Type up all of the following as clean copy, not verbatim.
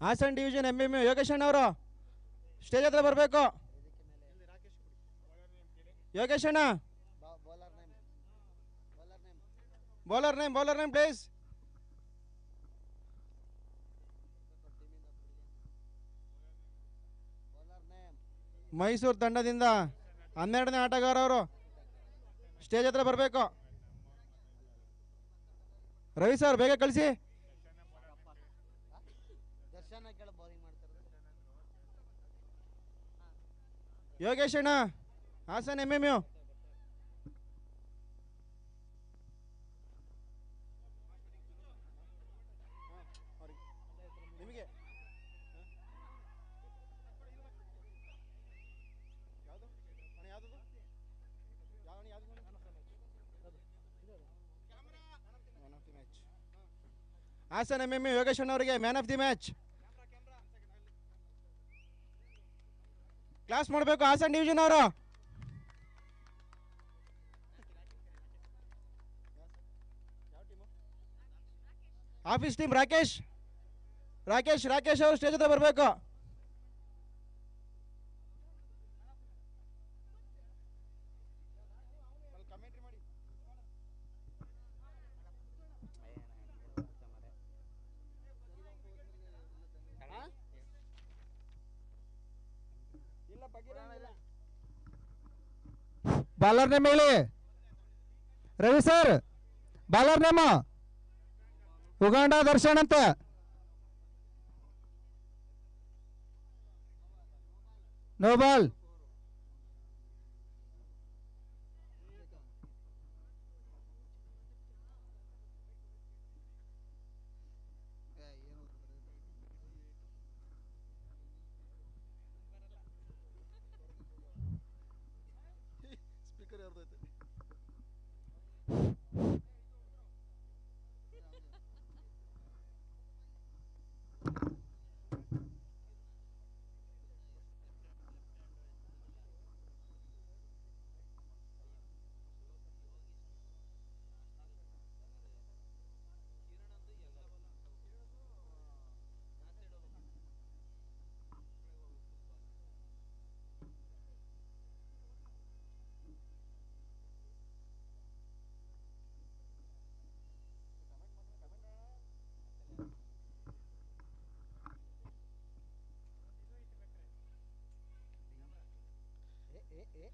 Haasan division MMU Yogesh ಅಣ್ಣ ಅವರು stage ಹತ್ರ ಬರಬೇಕು. ಯೋಗೇಶ್ ಅಣ್ಣ, ಬೌಲರ್ ನೇಮ್ ಪ್ಲೀಸ್. ಮೈಸೂರು ತಂಡದಿಂದ 12ನೇ ಆಟಗಾರ ಅವರು ಸ್ಟೇಜ್ ಹತ್ರ ಬರಬೇಕು. ರವಿ ಸರ್ ಬೇಗ ಕಳಿಸಿ. ಯೋಗೇಶ್ ಅಣ್ಣ, ಹಾಸನ್ MMU. ಹಾಸನ್ MMU ಯೋಗೇಶ್ ಅಣ್ಣ ಅವರಿಗೆ man of the match. Class ಮಾಡಬೇಕು ಹಾಸನ್ ಡಿವಿಷನ್ ಅವರು. ಆಫೀಸ್ ಟೀಮ್ ರಾಕೇಶ್ ಅವರು ಸ್ಟೇಜ್ ಹತ್ರ ಬರಬೇಕು. ಬಾಲರ್ ನೇಮ್ ಹೇಳಿ ರವಿ ಸರ್. ಬಾಲರ್ ನೇಮ್ ಉಗಾಂಡ ದರ್ಶನ್ ಅಂತ. No ball.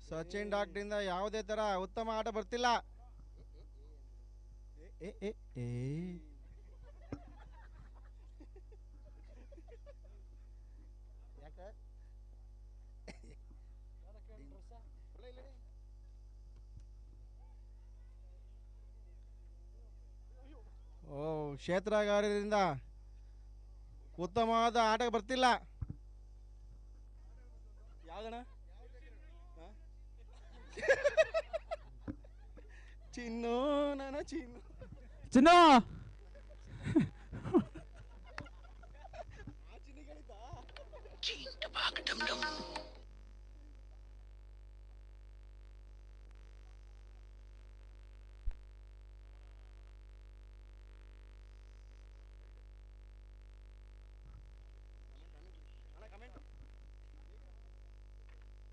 ಸಚಿನ್ ಡಾಕ್ಟ್ರಿಂದ ಯಾವುದೇ ತರ ಉತ್ತಮ ಆಟ ಬರ್ತಿಲ್ಲ. ಕ್ಷೇತ್ರಗಾರರಿಂದ ಉತ್ತಮವಾದ ಆಟ ಬರ್ತಿಲ್ಲ. ಯಾವ್ದಣ್ಣ? ಚಿನ್ನು ನನ್ನ ಚಿನ್ನು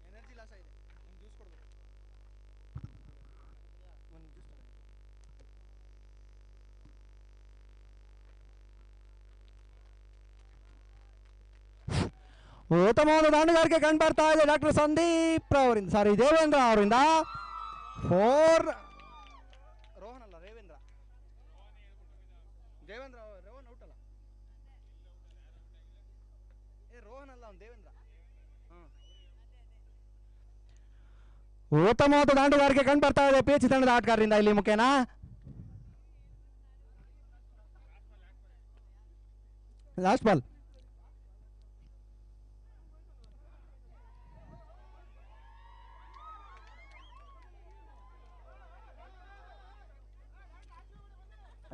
ಎನರ್ಜಿ ಲಾಸ್ ಆಗಿದೆ. ಜ್ಯೂಸ್ ಕೊಡ್ಬೇಕು. ಉತ್ತಮವಾದ ದಾಂಡುಗಾರಿಕೆ ಕಂಡು ಬರ್ತಾ ಇದೆ ಡಾಕ್ಟರ್ ಸಂದೀಪ್ ಅವರಿಂದ, ಸಾರಿ ದೇವೇಂದ್ರ ಅವರಿಂದ. 4 ರೋಹನ್ ಅಲ್ಲ, ದೇವೇಂದ್ರ ರೋಹನ್ ಔಟ್ ಅಲ್ಲ. ರೋಹನ್ ಅಲ್ಲ, ಅವ್ನು ದೇವೇಂದ್ರ. ಉತ್ತಮವಾದ ದಾಂಡುಗಾರಿಕೆ ಕಂಡು ಬರ್ತಾ ಇದೆ PH ತಂಡದ ಆಟಗಾರರಿಂದ ಇಲ್ಲಿ ಮುಖೇನ. Last ball.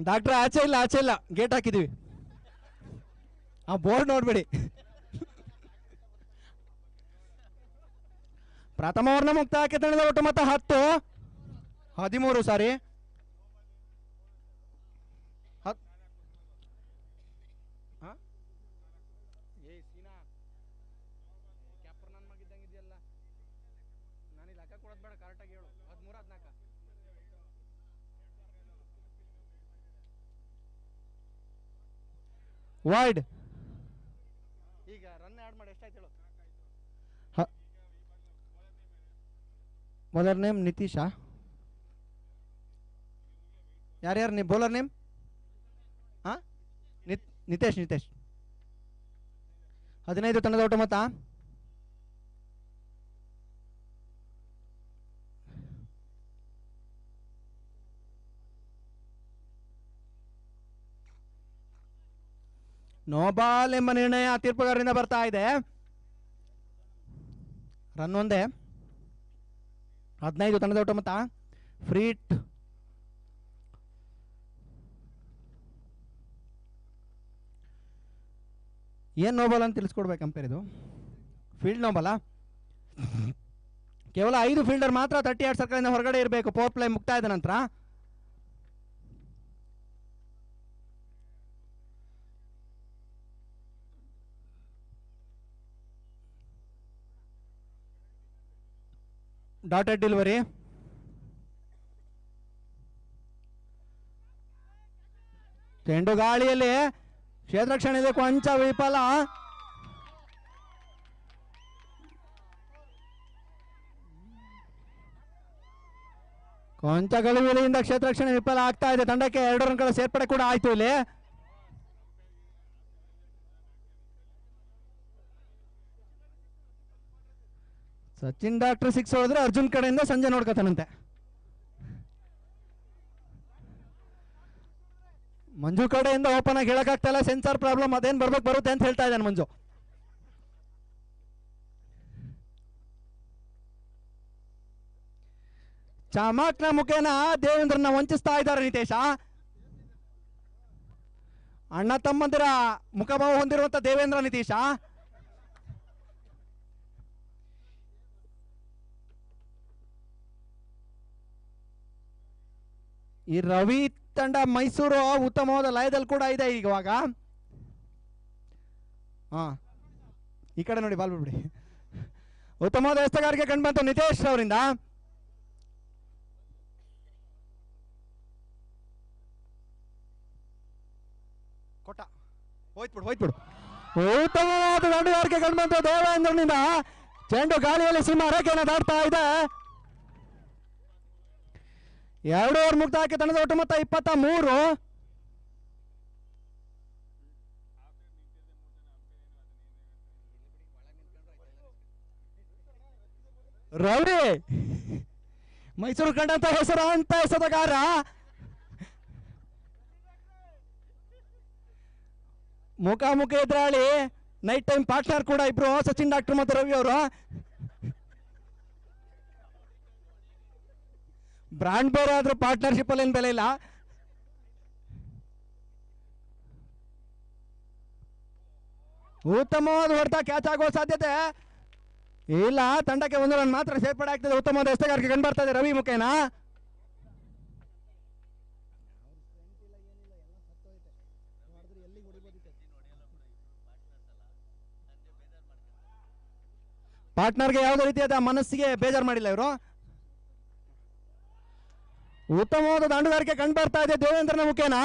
ಡಾಕ್ಟ್ರ್ ಆಚೆ ಇಲ್ಲ, ಗೇಟ್ ಹಾಕಿದೀವಿ. ಆ ಬೋರ್ಡ್ ನೋಡ್ಬೇಡಿ. ಪ್ರಥಮ ಓವರ್ನ ಮುಕ್ತಾಯಕ್ಕೆ ತಂಡದ ಒಟ್ಟು ಮೊತ್ತ 13 ಸಾರಿ. ಏ ಸೀನಾ ಕ್ಯಾಪರ್ ನನ್ನ ಮಗಿದ್ದಂಗೆ ಇದೆಯಲ್ಲ. ನಾನು ಇಲ್ಲಿ ಲೆಕ್ಕ ಕೊಡೋದು ಬೇಡ, ಕರೆಕ್ಟಾಗಿ ಹೇಳು. 13 14 ವೈಡ್. ಈಗ ರನ್ ಆ್ಯಡ್ ಮಾಡಿ ಎಷ್ಟಾಯ್ತು ಹೇಳು. ಬೌಲರ್ ನೇಮ್ ನಿತೀಶಾ. ಯಾರ್ಯಾರು ನೀವು ಬೌಲರ್ ನೇಮ್? ಹಾಂ, ನಿತೇಶ್. 15 ತಂಡದ ಔಟ್ ಮೊತ್ತ. ನೋ ಬಾಲ್ ಎಂಬ ನಿರ್ಣಯ ತೀರ್ಪುಗಾರರಿಂದ ಬರ್ತಾ ಇದೆ. ರನ್ ಒಂದೇ. 15 ತಂಡದ ಔಟ್ ಮೊತ್ತ. ಫ್ರೀಟ್ ಏನು ನೋಬಲ್ ಅಂತ ತಿಳಿಸ್ಕೊಡ್ಬೇಕು ಕಂಪೇರ್. ಇದು ಫೀಲ್ಡ್ ನೋಬಲ್ಲ. ಕೇವಲ 5 ಫೀಲ್ಡರ್ ಮಾತ್ರ 38 ಸರ್ಕಲಿಂದ ಹೊರಗಡೆ ಇರಬೇಕು ಪವರ್ ಪ್ಲೇ ಮುಕ್ತಾಯದ ನಂತರ. Dotted delivery. ಚೆಂಡು ಗಾಳಿಯಲ್ಲಿ ಕ್ಷೇತ್ರಕ್ಷಣೆ ಕೊಂಚ ವಿಫಲ. ಕೊಂಚ ಗಲಿಬಿಲಿಯಿಂದ ಕ್ಷೇತ್ರಕ್ಷಣೆ ವಿಫಲ ಆಗ್ತಾ ಇದೆ. ತಂಡಕ್ಕೆ 2 ರನ್ಗಳ ಸೇರ್ಪಡೆ ಕೂಡ ಆಯ್ತು ಇಲ್ಲಿ. ಸಚಿನ್ ಡಾಕ್ಟರ್ 6 ಹೊಡೆದ್ರೆ ಅರ್ಜುನ್ ಕಡೆಯಿಂದ ಸಂಜೆ ನೋಡ್ಕೊತಾನಂತೆ. ಮಂಜು ಕಡೆಯಿಂದ ಓಪನ್ ಆಗಿ ಹೇಳಕ್ಕಾಗ್ತಾ ಇಲ್ಲ, ಸೆನ್ಸಾರ್ ಪ್ರಾಬ್ಲಮ್, ಅದೇನು ಬರುತ್ತೆ ಅಂತ ಹೇಳ್ತಾ ಇದ್ದಾನೆ ಮಂಜು. ಚಮಕ್ನ ಮುಖೇನ ದೇವೇಂದ್ರನ ವಂಚಿಸ್ತಾ ಇದ್ದಾರೆ ನಿತೇಶ. ಅಣ್ಣ ತಮ್ಮಂದಿರ ಮುಖಭಾವ ಹೊಂದಿರುವಂತ ದೇವೇಂದ್ರ ನಿತೀಶ. ಈ ರವಿ ತಂಡ ಮೈಸೂರು ಉತ್ತಮವಾದ ಲಯದಲ್ಲಿ ಕೂಡ ಇದೆ ಇವಾಗ. ಈ ಕಡೆ ನೋಡಿ, ಬಾಲ್ ಬಿಡ್ಬಿಡಿ. ಉತ್ತಮವಾದ ಎಸ್ತಗಾರಿಕೆ ಕಂಡುಬಂತು ನಿತೇಶ್ ಅವರಿಂದ. ಕೊಟ್ಟ ಹೋಯ್ತು. ಉತ್ತಮವಾದ ದಂಡುಗಾರಿಕೆ ಕಂಡುಬಂತು ದೇವೇಂದ್ರನಿಂದ. ಚೆಂಡು ಗಾಳಿಯಲ್ಲಿ ಸೀಮಾ ರೇಖೆಯನ್ನು ದಾಟ್ತಾ ಇದೆ. 2 ಓವರ್ ಮುಕ್ತಾಯಕ್ಕೆ ತಂಡದ ಒಟ್ಟು ಮೊತ್ತ 23. ರವಿ ಮೈಸೂರು ಕಂಡಂತ ಹೆಸರಾಂತ ಎಸೆತಗಾರ. ಮುಖಾಮುಖಿ ಎದುರಾಳಿ, ನೈಟ್ ಟೈಮ್ ಪಾರ್ಟ್ನರ್ ಕೂಡ ಇಬ್ರು, ಸಚಿನ್ ಡಾಕ್ಟರ್ ಮತ್ತು ರವಿ ಅವರು. ಬ್ರಾಂಡ್ ಬೇರೆ ಆದ್ರೂ ಪಾರ್ಟ್ನರ್ಶಿಪ್ ಅಲ್ಲಿ ಏನು ಬೆಲೆ ಇಲ್ಲ. ಉತ್ತಮವಾದ ಹೊಡೆತ, ಕ್ಯಾಚ್ ಆಗೋ ಸಾಧ್ಯತೆ ಇಲ್ಲ. ತಂಡಕ್ಕೆ 1 ರನ್ ಮಾತ್ರ ಸೇರ್ಪಡೆ ಆಗ್ತದೆ. ಉತ್ತಮವಾದ ಎಸೆಗಾರಿಕೆ ಕಂಡು ಬರ್ತಾ ಇದೆ ರವಿ ಮುಖೇನ. ಪಾರ್ಟ್ನರ್ಗೆ ಯಾವುದೇ ರೀತಿಯಾದ ಮನಸ್ಸಿಗೆ ಬೇಜಾರು ಮಾಡಿಲ್ಲ ಇವರು. ಉತ್ತಮವಾದ ದಾಂಡುಗಾರಿಕೆ ಕಂಡು ಬರ್ತಾ ಇದೆ ದೇವೇಂದ್ರನ ಮುಖೇನ.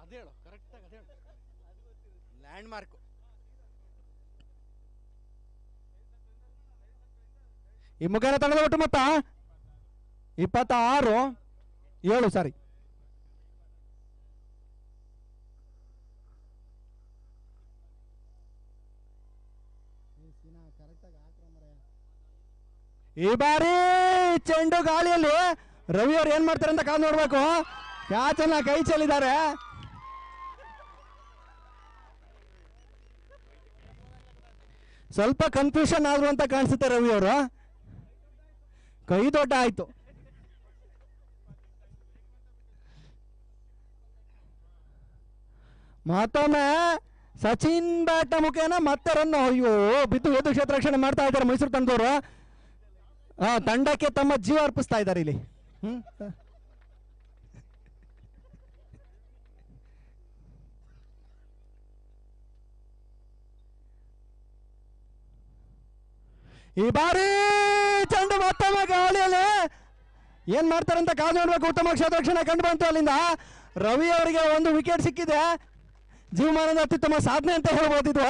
ಅದೇಳು ಕರೆಕ್ಟಾಗಿ ಅದೇಳು. ಲ್ಯಾಂಡ್ ಮಾರ್ಕ್ ಈ ಮುಖೇನ ತಂಡದ ಒಟ್ಟು ಮೊತ್ತ 26-7. ಸಾರಿ, ಈ ಬಾರಿ ಚೆಂಡು ಗಾಳಿಯಲ್ಲಿ ರವಿ ಅವ್ರು ಏನ್ ಮಾಡ್ತಾರೆ ಅಂತ ಕಾದು ನೋಡ್ಬೇಕು. ಕ್ಯಾಚ್ ಅನ್ನ ಕೈ ಚೆಲ್ಲಿದ್ದಾರೆ. ಸ್ವಲ್ಪ ಕನ್ಫ್ಯೂಷನ್ ಆದ್ರು ಅಂತ ಕಾಣಿಸುತ್ತೆ ರವಿ ಅವರು. ಕೈ ದೊಡ್ಡ ಆಯ್ತು. ಮತ್ತೊಮ್ಮೆ ಸಚಿನ್ ಬ್ಯಾಟ್ನ ಮುಖೇನ ಮತ್ತೆ ರನ್. ಅಯ್ಯೋ, ಬಿದ್ದು ಎದ್ದು ಕ್ಷೇತ್ರ ರಕ್ಷಣೆ ಮಾಡ್ತಾ ಇದ್ದಾರೆ ಮೈಸೂರು ತಂಡದವರು. ತಂಡಕ್ಕೆ ತಮ್ಮ ಜೀವ ಅರ್ಪಿಸ್ತಾ ಇದ್ದಾರೆ ಇಲ್ಲಿ. ಈ ಬಾರಿ ಚೆಂಡು ಮತ್ತೊಮ್ಮೆ ಗಾಳಿಯಲ್ಲಿ ಏನ್ ಮಾಡ್ತಾರಂತ ಕಾದು ನೋಡ್ಬೇಕು. ಉತ್ತಮ ಕ್ಷೇತ್ರ ರಕ್ಷಣೆ ಕಂಡು ಬಂತು ಅಲ್ಲಿಂದ. ರವಿ ಅವರಿಗೆ ಒಂದು ವಿಕೆಟ್ ಸಿಕ್ಕಿದೆ. ಜೀವಮಾನದ ಅತ್ಯುತ್ತಮ ಸಾಧನೆ ಅಂತ ಹೇಳ್ಬೋದಿದ್ವು.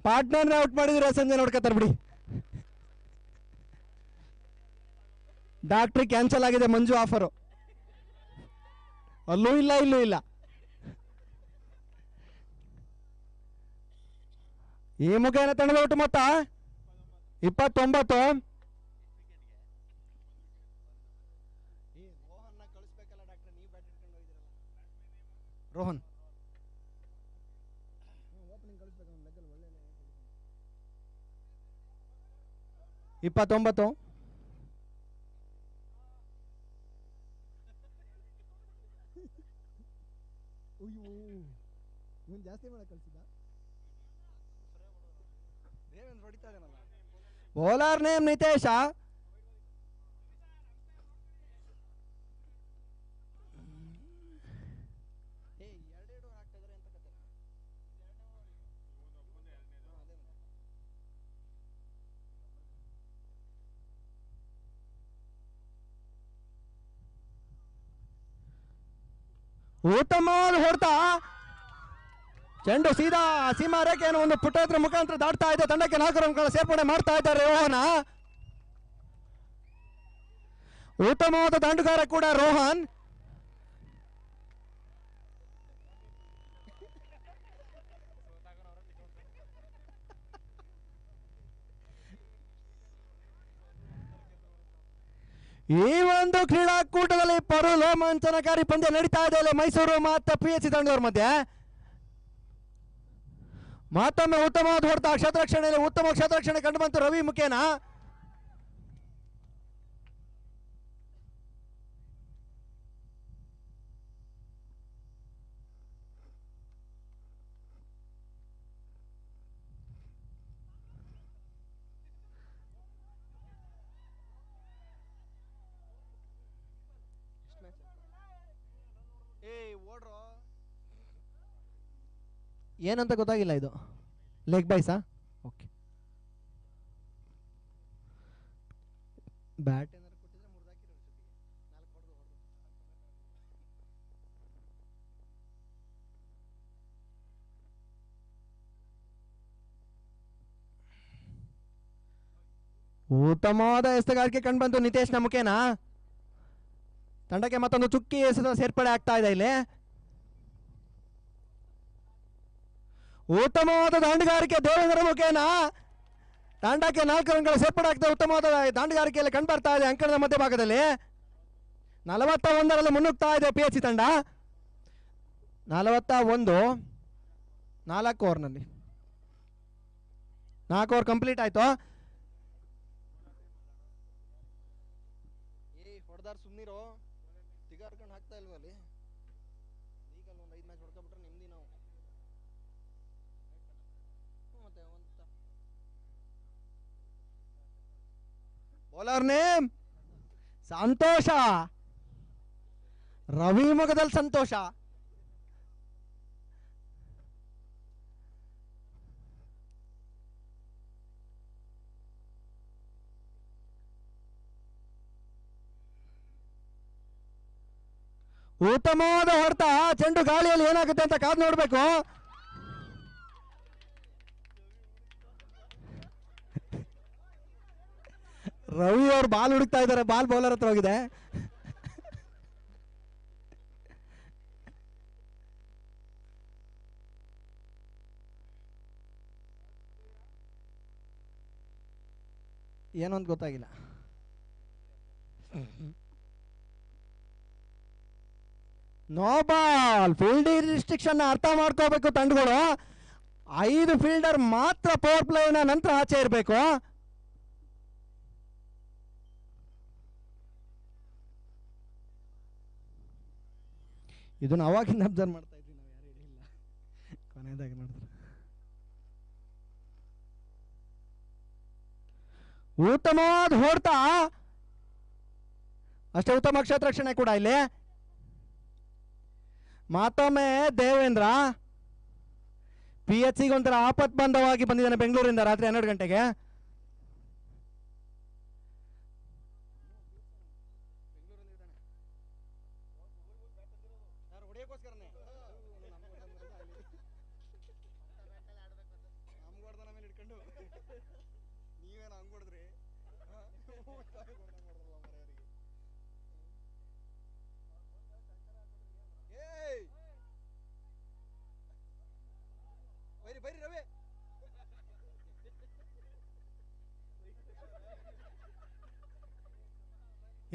ಪಾರ್ಟ್ನರ್ನ ಔಟ್ ಮಾಡಿದ್ರೆ ಸಂಜೆ ನೋಡ್ಕೊತಾರೆ ಬಿಡಿ. ಡಾಕ್ಟ್ರಿ ಕ್ಯಾನ್ಸಲ್ ಆಗಿದೆ ಮಂಜು ಆಫರು. ಅಲ್ಲೂ ಇಲ್ಲ ಇಲ್ಲೂ ಇಲ್ಲ. ಈ ಮುಖೇನ ತಂಡದ ಒಟ್ಟು ಮೊತ್ತ 29. ರೋಹನ್ 29. ಜಾಸ್ತಿ ಮಾಡಕ್ ಕಳಿಸಿದ. Bowler name Nitesh. ಉತ್ತಮವಾದ ಹೊಡೆತ. ಚೆಂಡು ಸೀದಾ ಸೀಮಾ ರೇಖೆಯನ್ನು ಒಂದು ಪುಟೇತ್ರ ಮುಖಾಂತರ ದಾಟ್ತಾ ಇದೆ. ತಂಡಕ್ಕೆ 4 ರನ್ಗಳ ಸೇರ್ಪಡೆ ಮಾಡ್ತಾ ಇದ್ದಾರೆ ರೋಹನ್. ಉತ್ತಮವಾದ ದಾಂಡುಗಾರ ಕೂಡ ರೋಹನ್. ಈ ಒಂದು ಕ್ರೀಡಾಕೂಟದಲ್ಲಿ ರೋಮಾಂಚನಕಾರಿ ಪಂದ್ಯ ನಡೀತಾ ಇದೆ ಇಲ್ಲಿ ಮೈಸೂರು ಮತ್ತು PHC ತಂಡದವ್ರ ಮಧ್ಯೆ. ಮತ್ತೊಮ್ಮೆ ಉತ್ತಮವಾದ ಹೊಡೆತ. ಕ್ಷೇತ್ರರಕ್ಷಣೆಯಲ್ಲಿ ಉತ್ತಮ ಕ್ಷೇತ್ರರಕ್ಷಣೆ ಕಂಡು ಬಂತು ರವಿ ಮುಖೇನ. ಏನಂತ ಗೊತ್ತಾಗಿಲ್ಲ. ಇದು ಲೆಗ್ ಬೈಸಾ? ಓಕೆ. ಬ್ಯಾಟ್ ಏನಾರು ಕೊಟ್ಟಿದ್ರೆ ಮುರಿದಾಕಿರೋ. ಉತ್ತಮವಾದ ಎಸೆಗಾರಿಕೆ ಕಂಡು ಬಂತು ನಿತೇಶ್ ಮುಖೇನ. ತಂಡಕ್ಕೆ ಮತ್ತೊಂದು ಚುಕ್ಕಿ ಎಸೆದ ಸೇರ್ಪಡೆ ಆಗ್ತಾ ಇದೆ ಇಲ್ಲಿ. ಉತ್ತಮವಾದ ದಾಂಡುಗಾರಿಕೆ ದೇವೇಂದ್ರ ಮುಖೇನ. ತಂಡಕ್ಕೆ 4 ರನ್ಗಳ ಸೇರ್ಪಡೆ ಆಗ್ತದೆ. ಉತ್ತಮವಾದ ದಾಂಡುಗಾರಿಕೆಯಲ್ಲಿ ಕಂಡು ಬರ್ತಾ ಇದೆ ಅಂಕಣದ ಮಧ್ಯಭಾಗದಲ್ಲಿ. 41ರಲ್ಲಿ ಮುನ್ನುಗ್ತಾ ಇದೆ PHC ತಂಡ. 41 4 ಓವರ್ನಲ್ಲಿ 4 ಓವರ್ ಕಂಪ್ಲೀಟ್ ಆಯ್ತು. ಹೊಡೆದಾರ ಸುಮ್ಮನಿರೋ, ತಿಗಾರ್ಕೊಂಡು ಹಾಕ್ತಾ ಇಲ್ವಲ್ಲಿ. ಈಗ ಒಂದು 5 ಮ್ಯಾಚ್ ಹೊಡ್ಕೊಬಿಟ್ರೆ ನಿಮ್ದಿ ನಾವು. ಬೌಲರ್ ನೇಮ್ ಸಂತೋಷ. ರವಿ ಮುಖದಲ್ಲಿ ಸಂತೋಷ. ಉತ್ತಮವಾದ ಹೊಡೆತ. ಚೆಂಡು ಗಾಳಿಯಲ್ಲಿ ಏನಾಗುತ್ತೆ ಅಂತ ಕಾದು ನೋಡ್ಬೇಕು. ರವಿ ಅವ್ರು ಬಾಲ್ ಹುಡುಕ್ತಾ ಇದ್ದಾರೆ. ಬಾಲ್ ಬೌಲರ್ ಹತ್ರ ಹೋಗಿದೆ. ಏನೋ ಅಂತ ಗೊತ್ತಾಗಿಲ್ಲ. No ball. ಫೀಲ್ಡಿಂಗ್ ರಿಸ್ಟ್ರಿಕ್ಷನ್ ಅರ್ಥ ಮಾಡ್ಕೋಬೇಕು ತಂಡಗಳು. 5 ಫೀಲ್ಡರ್ ಮಾತ್ರ ಪವರ್ ಪ್ಲೇನ ನಂತರ ಆಚೆ ಇರಬೇಕು. ಇದನ್ನ ಅವಾಗಿಂದ ಅಬ್ಸರ್ವ್ ಮಾಡ್ತಾ ಇದ್ವಿ ನಾವು, ಯಾರು ಇಲ್ಲ ಕೊನೆಯದಾಗಿ ನೋಡಿದ್ರೆ. ಉತ್ತಮವಾದ ಹೊಡೆತ, ಅಷ್ಟೇ ಉತ್ತಮ ಕ್ಷೇತ್ರರಕ್ಷಣೆ ಕೂಡ ಇಲ್ಲಿ. ಮತ್ತೊಮ್ಮೆ ದೇವೇಂದ್ರ PHC ಗೆ ಒಂಥರ ಆಪತ್ ಬಂಧವಾಗಿ ಬಂದಿದ್ದಾನೆ ಬೆಂಗಳೂರಿಂದ ರಾತ್ರಿ 12 ಗಂಟೆಗೆ.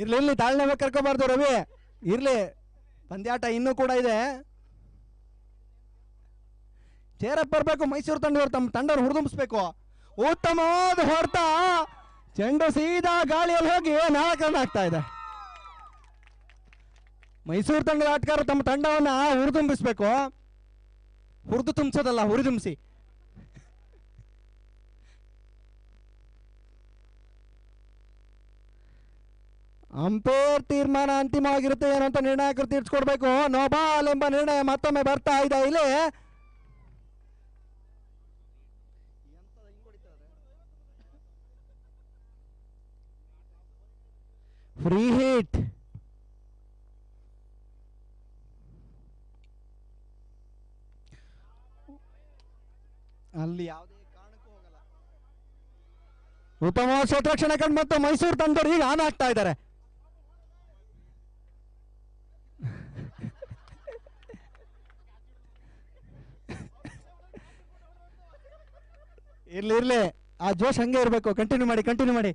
ಇರ್ಲಿ ತಾಳ್ನೆ ಕರ್ಕೋಬಾರ್ದು ರವಿ, ಇರ್ಲಿ ಪಂದ್ಯಾಟ ಇನ್ನೂ ಕೂಡ ಇದೆ. ಚೇರಪ್ ಬರಬೇಕು ಮೈಸೂರು ತಂಡವರು, ತಮ್ಮ ತಂಡವನ್ನು ಹುರಿದುಂಬಿಸ್ಬೇಕು. ಉತ್ತಮವಾದ ಹೊಡೆತ, ಚೆಂಡು ಸೀದಾ ಗಾಳಿಯಲ್ಲಿ ಹೋಗಿ 4 ರನ್ ಆಗ್ತಾ ಇದೆ. ಮೈಸೂರು ತಂಡದ ಆಟಗಾರರು ತಮ್ಮ ತಂಡವನ್ನು ಹುರಿದುಂಬಿಸ್ಬೇಕು. ಹುರಿದು ತುಂಬಿಸೋದಲ್ಲ, ಹುರಿದುಂಬಿಸಿ. ಅಂಪೇರ್ ತೀರ್ಮಾನ ಅಂತಿಮವಾಗಿರುತ್ತೆ ಏನು ಅಂತ ನಿರ್ಣಾಯಕರು ತೀರ್ಸ್ಕೊಡ್ಬೇಕು. ನೋ ಬಾಲ್ ಎಂಬ ನಿರ್ಣಯ ಮತ್ತೊಮ್ಮೆ ಬರ್ತಾ ಇದೆ ಇಲ್ಲಿ. Free hit. ಅಲ್ಲಿ ಯಾವುದೇ ಕಾರಣಕ್ಕೂ ಹೋಗಲ್ಲ. ಉತ್ತಮ ಕ್ಷೇತ್ರರಕ್ಷಣೆ ಕಂಡು ಮತ್ತು ಮೈಸೂರು ತಂಡವರು ಈಗ ಆನ್ ಆಗ್ತಾ ಇದ್ದಾರೆ. ಇರ್ಲಿ ಆ ಜೋಶ್ ಹಂಗೆ ಇರಬೇಕು. ಕಂಟಿನ್ಯೂ ಮಾಡಿ.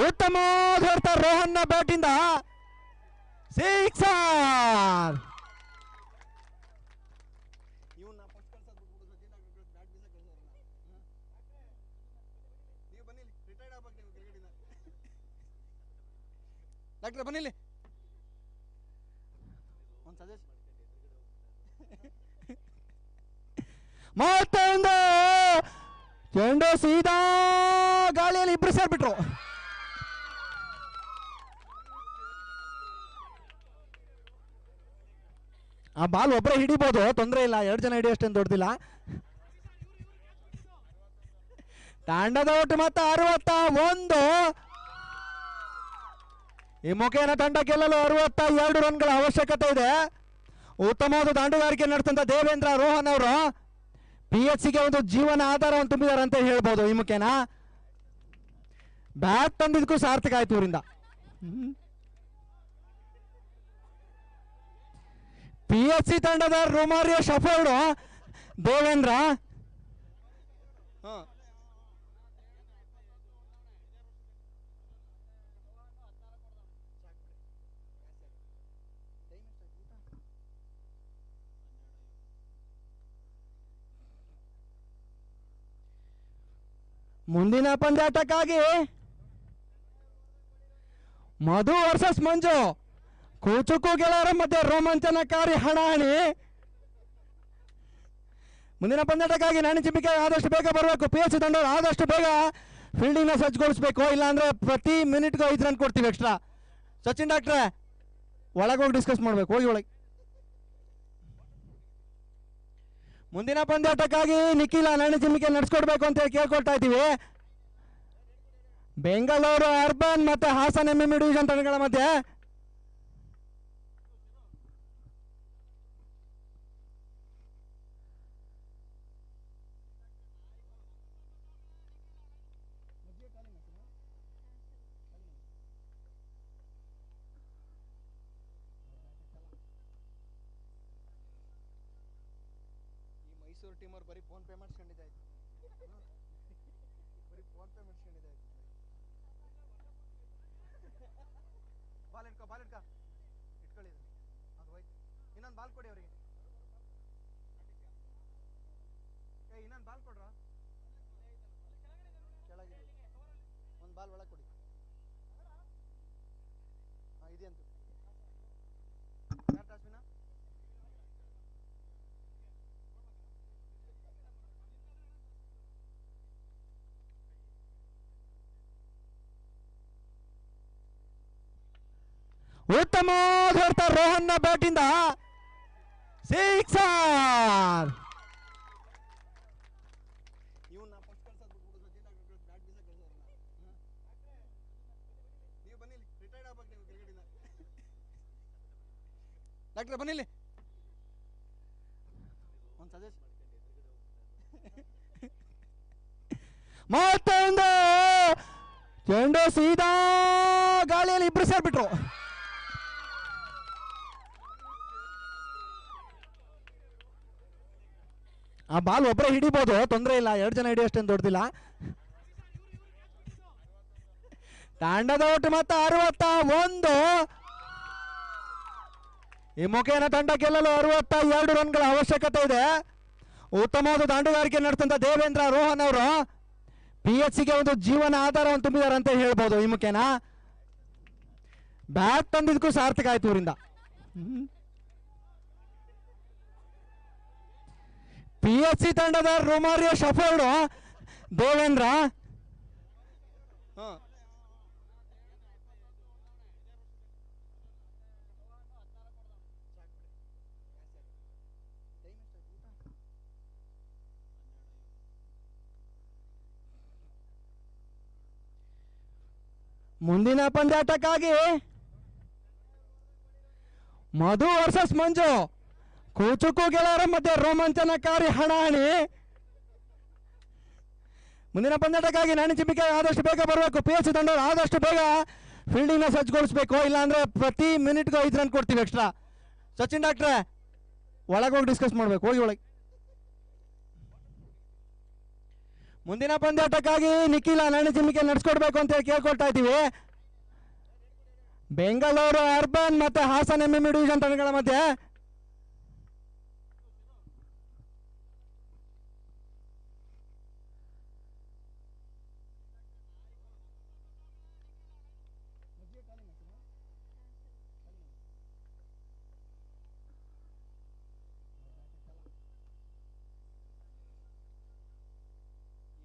ಉತ್ತಮ ಹೊಡೆತ ರೋಹನ್ನ ಬ್ಯಾಟಿಂದ, ಸಿಕ್ಸರ್. ಡಾಕ್ಟರ್ ಬನ್ನಿಲ್ಲಿ ಒಂದು ಸಜೆಷನ್. ಮತ್ತೊಂದು ಚೆಂಡು ಸೀದಾ ಗಾಳಿಯಲ್ಲಿ ಇಬ್ರು ಸೇರ್ಬಿಟ್ರು. ಆ ಬಾಲ್ ಒಬ್ಬರೇ ಹಿಡಿಬೋದು, ತೊಂದರೆ ಇಲ್ಲ. 2 ಜನ ಹಿಡಿಯೋಷ್ಟೇನು ದೊಡ್ಡದಿಲ್ಲ. ತಂಡದ ಒಟ್ಟು ಮೊತ್ತ 61. ಈ ಮುಖೇನ ತಂಡ ಗೆಲ್ಲಲು 62 ರನ್ಗಳ ಅವಶ್ಯಕತೆ ಇದೆ. ಉತ್ತಮವಾದ ದಾಂಡುಗಾರಿಕೆ ನಡೆಸಿದಂತ ದೇವೇಂದ್ರ ರೋಹನ್ ಅವರು PHC ಗೆ ಒಂದು ಜೀವನ ಆಧಾರವನ್ನು ತುಂಬಿದ್ದಾರೆ ಅಂತ ಹೇಳ್ಬೋದು. ಈ ಮುಖೇನ ಬ್ಯಾಟ್ ತಂದಿದ್ದಕ್ಕೂ ಸಾರ್ಥಕ ಆಯ್ತು ಇವರಿಂದ. PHC ತಂಡದ ರೊಮಾರಿಯೋ ಶಫರ್ಡ್ ದೇವೇಂದ್ರ ಮುಂದಿನ ಪಂದ್ಯಾಟಕ್ಕಾಗಿ ಮಧು ವರ್ಸಸ್ ಮಂಜು, ಕೂಚುಕು ಗೆಳೆಯರ ಮಧ್ಯೆ ರೋಮಾಂಚನಕಾರಿ ಹಣಾಹಣಿ. ಮುಂದಿನ ಪಂದ್ಯಾಟಕ್ಕಾಗಿ ನಾಣಿ ಚಿಮ್ಮಿಕೆ ಆದಷ್ಟು ಬೇಗ ಬರಬೇಕು. PHC ತಂಡವರು ಆದಷ್ಟು ಬೇಗ ಫೀಲ್ಡಿಂಗ್ನ ಸಜ್ಜುಗೊಳಿಸಬೇಕು, ಇಲ್ಲಾಂದ್ರೆ ಪ್ರತಿ ಮಿನಿಟ್ಗೂ 5 ರನ್ ಕೊಡ್ತೀವಿ ಎಕ್ಸ್ಟ್ರಾ. ಸಚಿನ್ ಡಾಕ್ಟ್ರೆ ಒಳಗೋಗಿ ಡಿಸ್ಕಸ್ ಮಾಡ್ಬೇಕು, ಹೋಗಿ ಒಳಗೆ. ಮುಂದಿನ ಪಂದ್ಯಾಟಕ್ಕಾಗಿ ನಿಖಿಲ ನಾಣಿ ಚಿಮ್ಮಿಕೆ ನಡೆಸ್ಕೊಡ್ಬೇಕು ಅಂತ ಕೇಳ್ಕೊಳ್ತಾ ಇದ್ದೀವಿ. ಬೆಂಗಳೂರು ಅರ್ಬನ್ ಮತ್ತೆ ಹಾಸನ್ MM ಡಿವಿಷನ್ ತಂಡಗಳ ಮಧ್ಯೆ ಮೈಸೂರು ಟೀಮ್ ಅವ್ರು ಬರೀ ಫೋನ್ ಪೇ ಮಾಡಿಸ್ಕೊಂಡಿದ್ದೆ, ಬರೀ ಫೋನ್ ಪೇ ಮಾಡಿಸ್ಕೊಂಡಿದ್ದೆ. ಬಾಲ್ ಇಟ್ಕೊ ಇಟ್ಕೊಳ್ಳಿ, ಅದು ಹೋಯ್ತು. ಇನ್ನೊಂದು ಬಾಲ್ ಕೊಡಿ ಅವರಿಗೆ. ಇನ್ನೊಂದು ಬಾಲ್ ಕೊಡ್ರ, ಕೆಳಗೆ ಒಂದು ಬಾಲ್ ಒಳಗೆ ಕೊಡಿ. ಇದೆಯಂತ ಉತ್ತಮವಾದ ಹೊಡೆತ ರೋಹನ್ನ ಬ್ಯಾಟಿಂದ ಸಿಕ್ಸರ್. ಡಾಕ್ಟ್ರೆ ಬನ್ನಿಲ್ಲಿ ಒಂದು ಸಜೆಸ್ಟ್. ಮತ್ತೊಂದು ಚೆಂಡು ಸೀದಾ ಗಾಳಿಯಲ್ಲಿ ಇಬ್ರು ಸೇರ್ಬಿಟ್ರು. ಆ ಬಾಲ್ ಒಬ್ಬರೇ ಹಿಡಿಬೋದು, ತೊಂದರೆ ಇಲ್ಲ, 2 ಜನ ಹಿಡಿಯೋಷ್ಟೇನು ದೊಡ್ಡದಿಲ್ಲ. ತಂಡದ ಒಟ್ಟು ಮತ್ತೆ 61. ಈ ಮುಖೇನ ತಂಡ ಗೆಲ್ಲಲು 62 ರನ್ಗಳ ಅವಶ್ಯಕತೆ ಇದೆ. ಉತ್ತಮವಾದ ದಾಂಡುಗಾರಿಕೆ ನಡೆಸಿದಂತ ದೇವೇಂದ್ರ ರೋಹನ್ ಅವರು PHCಗೆ ಒಂದು ಜೀವನ ಆಧಾರವನ್ನು ತುಂಬಿದ್ದಾರೆ ಅಂತ ಹೇಳ್ಬೋದು. ಈ ಮುಖೇನ ಬ್ಯಾಟ್ ತಂದಿದ್ದಕ್ಕೂ ಸಾರ್ಥಕ ಆಯ್ತು ಇವರಿಂದ. PHC ತಂಡದ ರೊಮಾರಿಯೋ ಶಫರ್ಡ್ ದೇವೇಂದ್ರ ಮುಂದಿನ ಪಂದ್ಯಾಟಕ್ಕಾಗಿ ಮಧು ವರ್ಸಸ್ ಮಂಜು, ಕೂಚುಕು ಗೆಳೆಯರ ಮಧ್ಯೆ ರೋಮಾಂಚನಕಾರಿ ಹಣಾಹಣಿ. ಮುಂದಿನ ಪಂದ್ಯಾಟಕ್ಕಾಗಿ ನಾಣಿ ಚಿಮ್ಮಿಕೆ ಆದಷ್ಟು ಬೇಗ ಬರಬೇಕು. PHC ತಂಡವರು ಆದಷ್ಟು ಬೇಗ ಫೀಲ್ಡಿಂಗ್ನ ಸಜ್ಜುಗೊಳಿಸಬೇಕು, ಇಲ್ಲಾಂದ್ರೆ ಪ್ರತಿ ಮಿನಿಟ್ಗೂ 5 ರನ್ ಕೊಡ್ತೀವಿ ಎಕ್ಸ್ಟ್ರಾ. ಸಚಿನ್ ಡಾಕ್ಟ್ರೆ ಒಳಗೋಗಿ ಡಿಸ್ಕಸ್ ಮಾಡ್ಬೇಕು, ಹೋಗಿ ಒಳಗೆ. ಮುಂದಿನ ಪಂದ್ಯಾಟಕ್ಕಾಗಿ ನಿಖಿಲ ನಾಣಿ ಚಿಮ್ಮಿಕೆ ನಡೆಸ್ಕೊಡ್ಬೇಕು ಅಂತ ಹೇಳಿ ಕೇಳ್ಕೊಳ್ತಾ ಇದ್ದೀವಿ. ಬೆಂಗಳೂರು ಅರ್ಬನ್ ಮತ್ತೆ ಹಾಸನ್ MM ಡಿವಿಷನ್ ತಂಡಗಳ ಮಧ್ಯೆ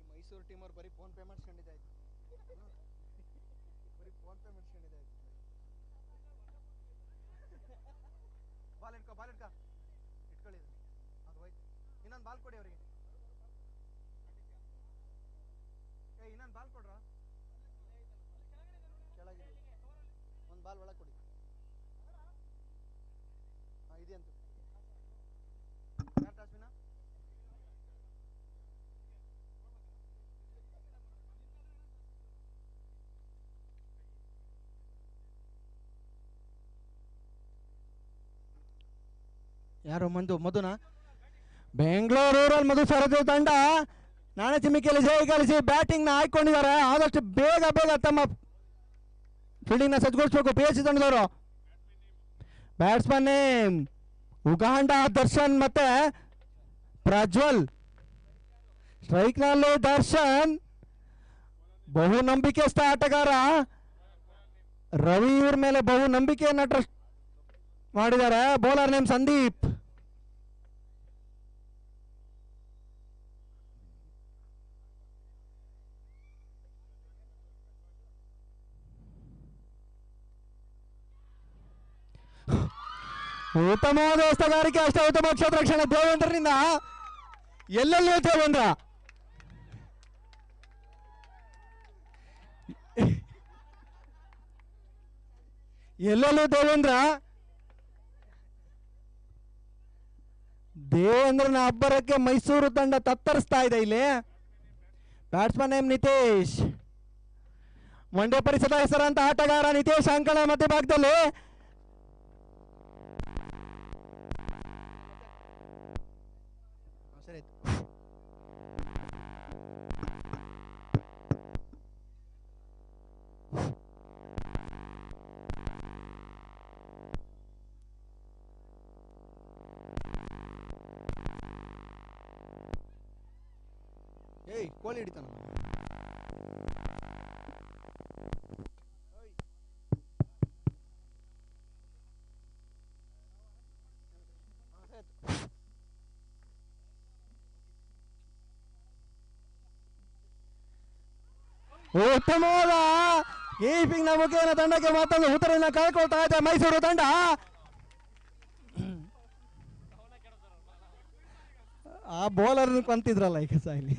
ಮೈಸೂರು ಟೀಮ್ ಅವ್ರು ಬರೀ ಫೋನ್ ಪೇ ಮಾಡಿಸ್ಕೊಂಡಿದ್ದಾಯ್ತು, ಬರೀ ಫೋನ್ ಪೇ ಮಾಡಿಸ್ಕೊಂಡಿದ್ದಾಯ್ತು. ಬಾಲ್ ಇಟ್ಕೊಳ್ಳಿ, ಅದು ಹೋಯ್ತು. ಇನ್ನೊಂದು ಬಾಲ್ ಕೊಡಿ ಅವರಿಗೆ. ಇನ್ನೊಂದು ಬಾಲ್ ಕೊಡ್ರ, ಕೆಳಗಿದೆ ಒಂದು ಬಾಲ್ ಒಳಗೆ ಕೊಡಿ. ಹಾಂ ಇದೆಯಂತು. ಯಾರು ಟಾಸ್ಮಿನ? ಯಾರು ಮಧುನಾ? ಬೆಂಗಳೂರಲ್ಲಿ ಮಧು ಸರದೇವ್ ತಂಡ ನಾಣೆ ಚಿಮ್ಮಿಕೆಯಲ್ಲಿ ಜಯ ಗಳಿಸಿ ಬ್ಯಾಟಿಂಗ್ನ ಆಯ್ಕೊಂಡಿದ್ದಾರೆ. ಆದಷ್ಟು ಬೇಗ ತಮ್ಮ ಫೀಲ್ಡಿಂಗ್ನ ಸಜ್ಜುಗೊಳಿಸಬೇಕು PHC ತಂಡದವರು. ಬ್ಯಾಟ್ಸ್ಮನ್ ಉಗಾಂಡ ದರ್ಶನ್ ಮತ್ತೆ ಪ್ರಜ್ವಲ್. ಸ್ಟ್ರೈಕ್ನಲ್ಲಿ ದರ್ಶನ್ ಬಹು ನಂಬಿಕೆಸ್ಥ ಆಟಗಾರ. ರವಿ ಇವ್ರ ಮೇಲೆ ಬಹು ನಂಬಿಕೆಯನ್ನ ಟ್ರಸ್ಟ್ ಮಾಡಿದ್ದಾರೆ. Bowler name Sandeep. ಉತ್ತಮವಾದ ಹೊಸಗಾರಿಕೆ, ಅಷ್ಟೇ ಉತ್ತಮ ಕ್ಷೇತ್ರರಕ್ಷಣೆ ದೇವೇಂದ್ರನಿಂದ. ಎಲ್ಲೆಲ್ಲೂ ದೇವೇಂದ್ರ ದೇವೇಂದ್ರನ ಅಬ್ಬರಕ್ಕೆ ಮೈಸೂರು ತಂಡ ತತ್ತರಿಸ್ತಾ ಇದೆ. ಇಲ್ಲಿ ಬ್ಯಾಟ್ಸ್ಮನ್ ನೇಮ್ ನಿತೇಶ್. ಮಂಡ್ಯ ಪರಿಸರದ ಹೆಸರಂತ ಆಟಗಾರ ನಿತೇಶ್ ಅಂಕಣ ಮಧ್ಯಭಾಗದಲ್ಲಿ. ಕೋಳಿ ಹಿಡಿತಾನ. ಉತ್ತಮವಾದ ಕೀಪಿಂಗ್ ನ ಮುಖೇನ ತಂಡಕ್ಕೆ ಮತ್ತೊಂದು ಉತ್ತರವನ್ನು ಕಳ್ಕೊಳ್ತಾ ಇದೆ ಮೈಸೂರು ತಂಡ. ಆ ಬೌಲರ್ ಕಂತಿದ್ರಲ್ಲ ಈಗ ಇಲ್ಲಿ.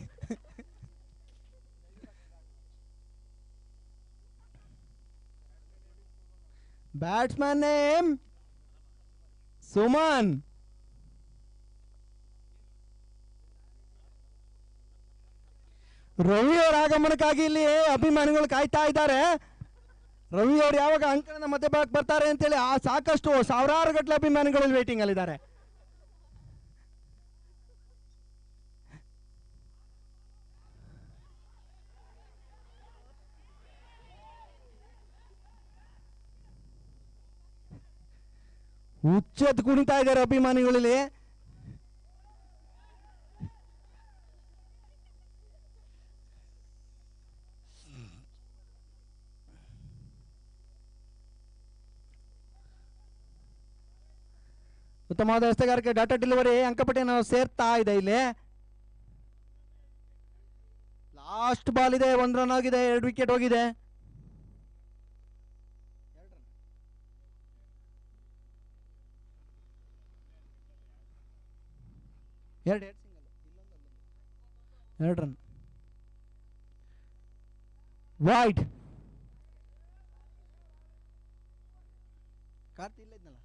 Batsman name Suman. ರವಿ ಅವರ ಆಗಮನಕ್ಕಾಗಿ ಇಲ್ಲಿ ಅಭಿಮಾನಿಗಳು ಕಾಯ್ತಾ ಇದ್ದಾರೆ. ರವಿ ಅವರು ಯಾವಾಗ ಅಂಕಣದ ಮಧ್ಯಭಾಗಕ್ಕೆ ಬರ್ತಾರೆ ಅಂತೇಳಿ ಆ ಸಾಕಷ್ಟು ಸಾವಿರಾರು ಗಟ್ಟಲೆ ಅಭಿಮಾನಿಗಳು ವೇಟಿಂಗ್ ಅಲ್ಲಿದ್ದಾರೆ. ಹುಚ್ಚೆತ್ತು ಕುಣಿತಾ ಇದ್ದಾರೆ ಅಭಿಮಾನಿಗಳಲ್ಲಿ. ಉತ್ತಮವಾದ ಎಸೆಗಾರಿಕೆ, ಡಾಟಾ ಡೆಲಿವರಿ, ಅಂಕಪಟ್ಟಿಯನ್ನು ಸೇರ್ತಾ ಇದೆ. ಇಲ್ಲಿ ಲಾಸ್ಟ್ ಬಾಲ್ ಇದೆ, 1 ರನ್ ಆಗಿದೆ, 2 ವಿಕೆಟ್ ಹೋಗಿದೆ. ಎರಡು ರನ್ ವೈಡ್. ಕಾರ್ತಿ ಇಲ್ಲ ಇದ್ನಲ್ಲ.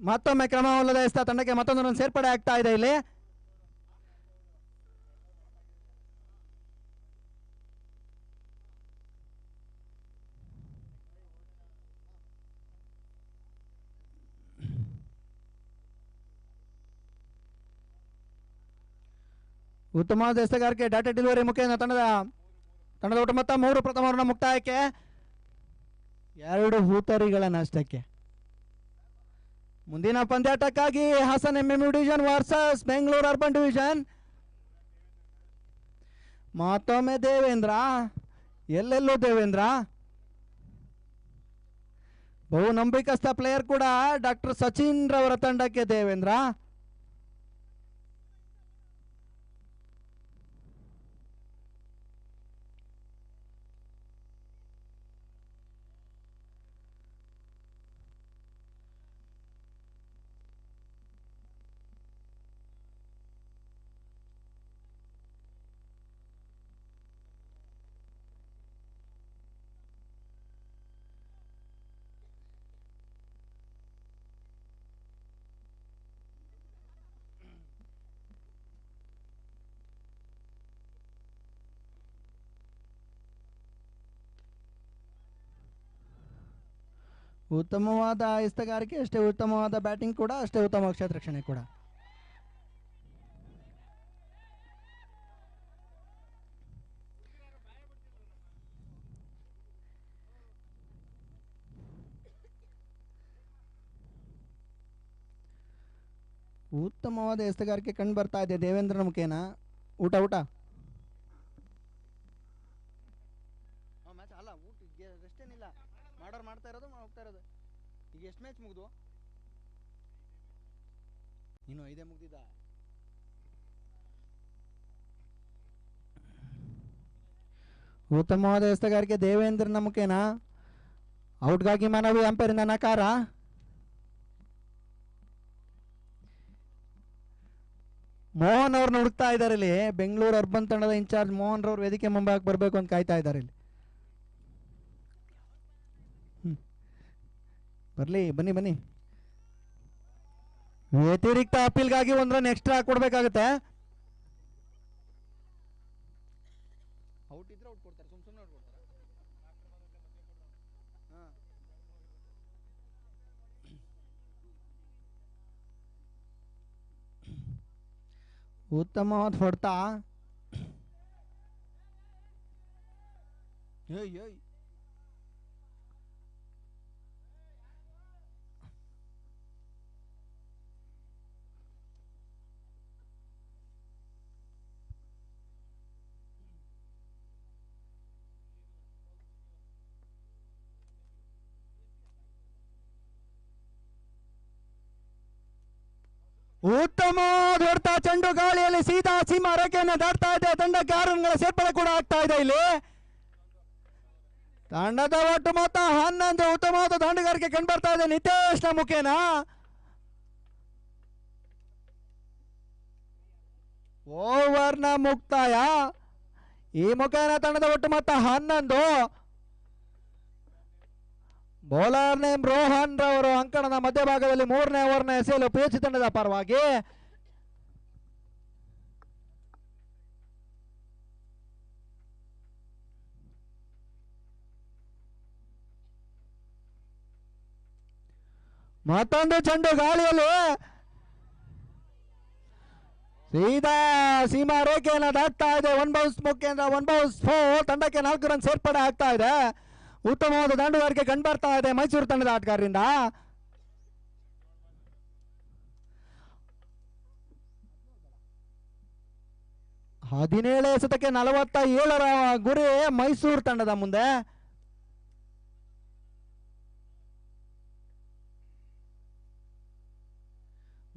ಮತ್ತೊಮ್ಮೆ ಕ್ರಮವಲ್ಲದ ಎಸ್ತ ತಂಡಕ್ಕೆ ಮತ್ತೊಂದು ರನ್ ಸೇರ್ಪಡೆ ಆಗ್ತಾ ಇದೆ. ಇಲ್ಲಿ ಉತ್ತಮವಾದ ಎಸೆಗಾರಿಕೆ, ಡಾಟಾ ಡೆಲಿವರಿ ಮುಖೇನ ತಂಡದ ಒಟ್ಟು ಮೊತ್ತ 3 ಪ್ರಥಮ ರನ್ ಮುಕ್ತಾಯಕ್ಕೆ, 2 ಹೂತರಿಗಳ ನಷ್ಟಕ್ಕೆ. ಮುಂದಿನ ಪಂದ್ಯಾಟಕ್ಕಾಗಿ Hassan MMU division versus Bengaluru urban division. ಮತ್ತೊಮ್ಮೆ ದೇವೇಂದ್ರ, ಎಲ್ಲೆಲ್ಲೂ ದೇವೇಂದ್ರ. ಬಹು ನಂಬಿಕಸ್ಥ ಪ್ಲೇಯರ್ ಕೂಡ ಡಾಕ್ಟರ್ ಸಚಿನ್ ರವರ ತಂಡಕ್ಕೆ ದೇವೇಂದ್ರ. ಉತ್ತಮವಾದ ಎಸೆಗಾರಿಕೆ ಅಷ್ಟೇ ಉತ್ತಮವಾದ ಬ್ಯಾಟಿಂಗ್ ಕೂಡ ಅಷ್ಟೇ ಉತ್ತಮ ಕ್ಷೇತ್ರರಕ್ಷಣೆ ಕೂಡ. ಉತ್ತಮವಾದ ಎಸೆಗಾರಿಕೆ ಕಂಡು ಬರ್ತಾ ಇದೆ ದೇವೇಂದ್ರನ ಮುಖೇನ. ಊಟ ಊಟ ಅಲ್ಲ, ಊಟ ಅಷ್ಟೇನಿಲ್ಲ, ಮಾಡ್ತಾ ಇರೋದು ಹೋಗ್ತಾ ಇರೋದು. ಈಗ ಎಷ್ಟು ಮ್ಯಾಚ್ ಮುಗಿದು? ಇನ್ನು 5 ಮುಗ್ದಿದ್ದ. ಉತ್ತಮವಾದ ಎಸೆಗಾರಿಕೆ ದೇವೇಂದ್ರನ ಮುಖೇನ. ಔಟ್ಗಾಗಿ ಮನವಿ, ಅಂಪೈರಿಂದ ನಕಾರ. ಮೋಹನ್ ಅವ್ರನ್ನ ಹುಡುಕ್ತಾ ಇದ್ದಾರೆ ಇಲ್ಲಿ. ಬೆಂಗಳೂರು ಅರ್ಬನ್ ತಂಡದ ಇನ್ಚಾರ್ಜ್ ಮೋಹನ್ ರವ್ರು ವೇದಿಕೆ ಮುಂಭಾಗಕ್ಕೆ ಬರಬೇಕು ಅಂತ ಕಾಯ್ತಾ ಇದ್ದಾರೆ ಇಲ್ಲಿ. ಬರ್ಲಿ, ಬನ್ನಿ ಬನ್ನಿ. ವ್ಯತಿರಿಕ್ತ ಅಪೀಲ್ಗಾಗಿ 1 ರನ್ ಎಕ್ಸ್ಟ್ರಾ ಕೊಡ್ಬೇಕಾಗತ್ತೆ. ಔಟ್ ಇದ್ರೆ ಔಟ್ ಕೊಡ್ತಾರೆ, ಸುಮ್ಮನೆ ಔಟ್ ಕೊಡ್ತಾರೆ. ಉತ್ತಮವಾದ ಹೊಡ್ತಾ. ಉತ್ತಮವಾದ ಹೊಡೆತ, ಚೆಂಡು ಗಾಳಿಯಲ್ಲಿ ಸೀದಾ ಸೀಮಾ ರೇಖೆಯನ್ನು ದಾಟ್ತಾ ಇದೆ. ತಂಡಕ್ಕೆ 6 ರನ್ಗಳ ಸೇರ್ಪಡೆ ಕೂಡ ಆಗ್ತಾ ಇದೆ. ಇಲ್ಲಿ ತಂಡದ ಒಟ್ಟು ಮೊತ್ತ 11. ಉತ್ತಮವಾದ ದಾಂಡುಗಾರಿಕೆ ಕಂಡು ಬರ್ತಾ ಇದೆ ನಿತೇಶ್ನ ಮುಖೇನ. ಓವರ್ನ ಮುಕ್ತಾಯ. ಈ ಮುಖೇನ ತಂಡದ ಒಟ್ಟು ಮೊತ್ತ 11. ಬೌಲರ್ ನೇಮ್ ರೋಹನ್ ರವರು ಅಂಕಣದ ಮಧ್ಯಭಾಗದಲ್ಲಿ 3ನೇ ಓವರ್ನ ಎಸೆಯಲು ಪಿಎಚ್ ತಂಡದ ಪರವಾಗಿ. ಮತ್ತೊಂದು ಚೆಂಡು ಗಾಳಿಯಲ್ಲಿ ಸೀದಾ ಸೀಮಾ ರೇಖೆಯನ್ನು ದಾಟ್ತಾ ಇದೆ. 1 ಬೌನ್ಸ್ ಮುಖೇಂದ್ರ 1 ಬೌನ್ಸ್ 4. ತಂಡಕ್ಕೆ 4 ರನ್ ಸೇರ್ಪಡೆ ಆಗ್ತಾ ಇದೆ. ಉತ್ತಮವಾದ ದಾಂಡುಗಾರಿಕೆ ಕಂಡು ಬರ್ತಾ ಇದೆ ಮೈಸೂರು ತಂಡದ ಆಟಗಾರರಿಂದ. ಹದಿನೇಳು ಎಸೆತಕ್ಕೆ 47ರ ಗುರಿ ಮೈಸೂರು ತಂಡದ ಮುಂದೆ.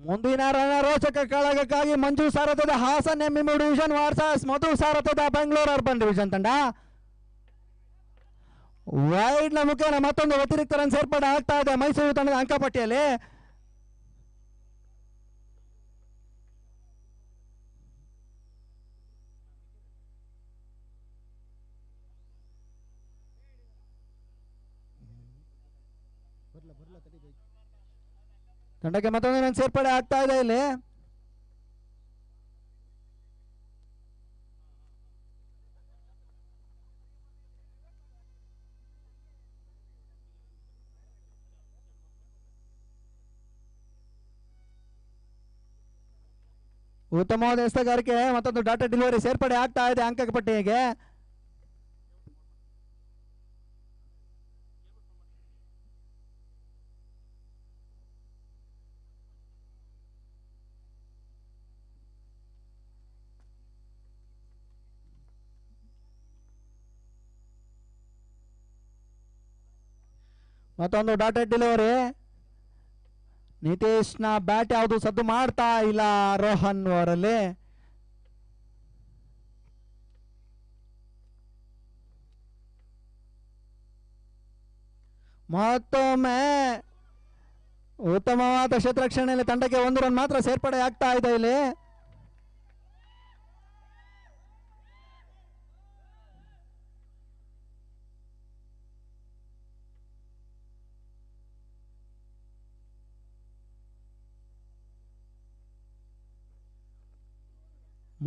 ಮುಂದಿನ ರೋಚಕ ಕಾಳಗಕ್ಕಾಗಿ ಮಂಜು ಸಾರಥ್ಯದ ಹಾಸನ್ ಎಂಎಂ ಡಿವಿಷನ್ ವರ್ಸಸ್ ಮಧು ಸಾರಥ್ಯದ ಬೆಂಗಳೂರು ಅರ್ಬನ್ ಡಿವಿಷನ್ ತಂಡ. ವೈಡ್ನ ಮುಖೇನ ಮತ್ತೊಂದು ವ್ಯತಿರಿಕ್ತ ರನ್ ಸೇರ್ಪಡೆ ಆಗ್ತಾ ಇದೆ ಮೈಸೂರು ತಂಡದ ಅಂಕಪಟ್ಟಿಯಲ್ಲಿ. ತಂಡಕ್ಕೆ ಮತ್ತೊಂದು ರನ್ ಸೇರ್ಪಡೆ ಆಗ್ತಾ ಇದೆ ಇಲ್ಲಿ. ಉತ್ತಮವಾದ ಎಸೆತಗಾರಿಕೆ, ಮತ್ತೊಂದು ಡಾಟಾ ಡೆಲಿವರಿ ಸೇರ್ಪಡೆ ಆಗ್ತಾ ಇದೆ ಅಂಕ ಪಟ್ಟಿಗೆ. ಮತ್ತೊಂದು ಡಾಟಾ ಡೆಲಿವರಿ. ನಿತೇಶ್ನ ಬ್ಯಾಟ್ ಯಾವುದು ಸದ್ದು ಮಾಡ್ತಾ ಇಲ್ಲ ರೋಹನ್ ಅವರಲ್ಲಿ. ಮತ್ತೊಮ್ಮೆ ಉತ್ತಮವಾದ ಕ್ಷೇತ್ರರಕ್ಷಣೆಯಲ್ಲಿ ತಂಡಕ್ಕೆ 1 ರನ್ ಮಾತ್ರ ಸೇರ್ಪಡೆ ಆಗ್ತಾ ಇದೆ ಇಲ್ಲಿ.